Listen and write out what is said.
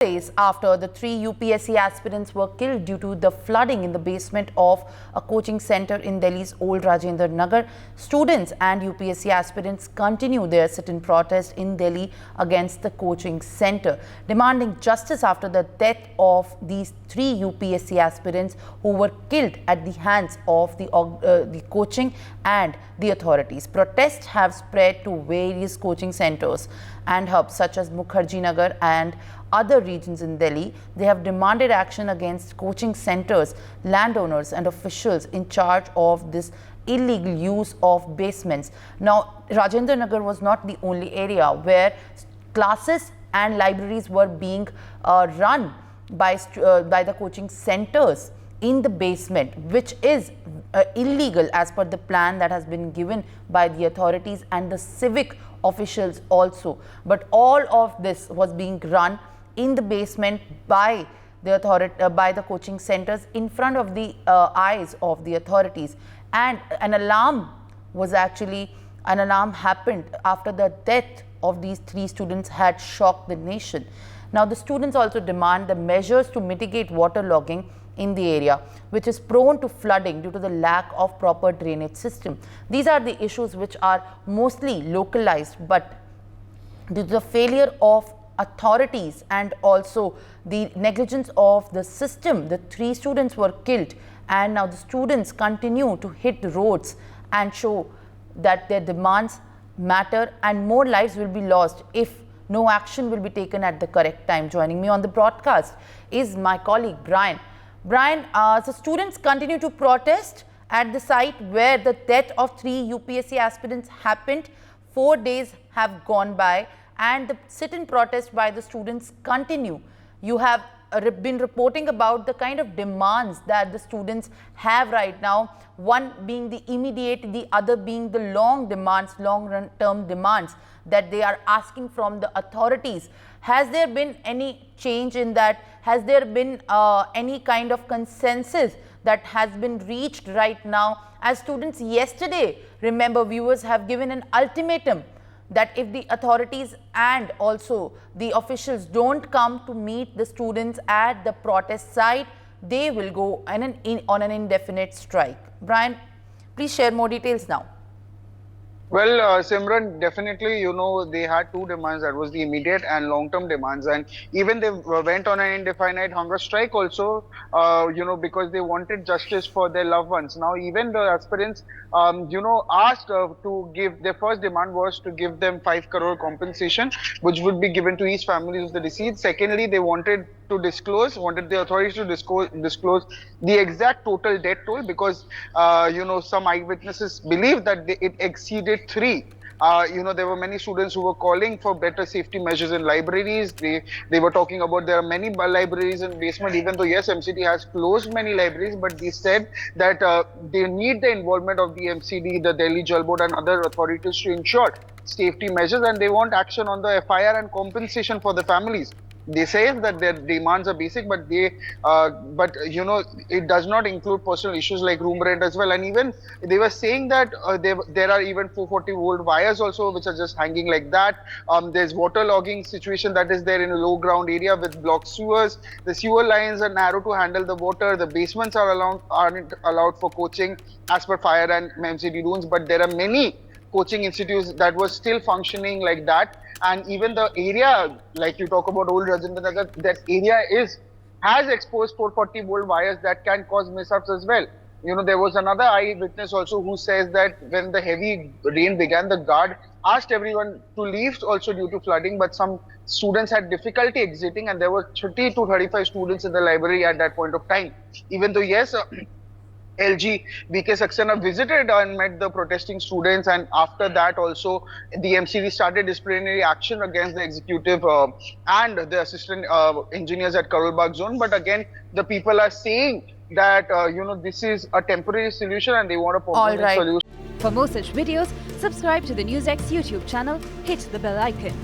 Days after the 3 UPSC aspirants were killed due to the flooding in the basement of a coaching center in Delhi's Old Rajinder Nagar, students and UPSC aspirants continue their sit-in protest in Delhi against the coaching center, demanding justice after the death of these 3 UPSC aspirants who were killed at the hands of the coaching and the authorities. Protests have spread to various coaching centers and hubs such as Mukherjee Nagar and other regions in Delhi. They have demanded action against coaching centers, landowners and officials in charge of this illegal use of basements. Now, Rajinder Nagar was not the only area where classes and libraries were being run by the coaching centers in the basement, which is illegal as per the plan that has been given by the authorities and the civic officials also. But all of this was being run in the basement by the coaching centers in front of the eyes of the authorities. And an alarm happened after the death of these 3 students had shocked the nation. Now, the students also demand the measures to mitigate waterlogging in the area, which is prone to flooding due to the lack of proper drainage system. These are the issues which are mostly localized, but due to the failure of authorities and also the negligence of the system, the 3 students were killed, and now the students continue to hit the roads and show that their demands matter and more lives will be lost if no action will be taken at the correct time. Joining me on the broadcast is my colleague Brian. Brian, the students continue to protest at the site where the death of 3 UPSC aspirants happened. 4 days have gone by and the sit-in protest by the students continue. You have been reporting about the kind of demands that the students have right now, one being the immediate, the other being the long-term demands that they are asking from the authorities. Has there been any change in that? Has there been any kind of consensus that has been reached right now? As students yesterday, remember, viewers have given an ultimatum that if the authorities and also the officials don't come to meet the students at the protest site, they will go on an indefinite strike. Brian, please share more details now. Well, Simran, definitely, they had 2 demands. That was the immediate and long-term demands. And even they went on an indefinite hunger strike also, because they wanted justice for their loved ones. Now, even the aspirants, asked to give, their first demand was to give them 5 crore compensation, which would be given to each family of the deceased. Secondly, they wanted the authorities to disclose the exact total death toll, because some eyewitnesses believe that it exceeded 3. There were many students who were calling for better safety measures in libraries. They were talking about there are many libraries in basement, even though yes, MCD has closed many libraries, but they said that they need the involvement of the MCD, the Delhi Jal Board and other authorities to ensure safety measures, and they want action on the FIR and compensation for the families. They say that their demands are basic, but it does not include personal issues like room rent as well. And even they were saying that there are even 440-volt wires also which are just hanging like that. There's water logging situation that is there in a low ground area with blocked sewers. The sewer lines are narrow to handle the water. The basements aren't allowed for coaching as per fire and MCD rules, but there are many coaching institutes that were still functioning like that. And even the area, like you talk about Old Rajinder Nagar, that area has exposed 440-volt wires that can cause mishaps as well. There was another eyewitness also who says that when the heavy rain began, the guard asked everyone to leave also due to flooding, but some students had difficulty exiting, and there were 30 to 35 students in the library at that point of time. Even though, yes, LG VK Saxena visited and met the protesting students, and after that also the MCD started disciplinary action against the executive and the assistant engineers at Karol Bagh zone. But again, the people are saying that this is a temporary solution and they want a permanent solution. For more such videos, subscribe to the NewsX YouTube channel, hit the bell icon.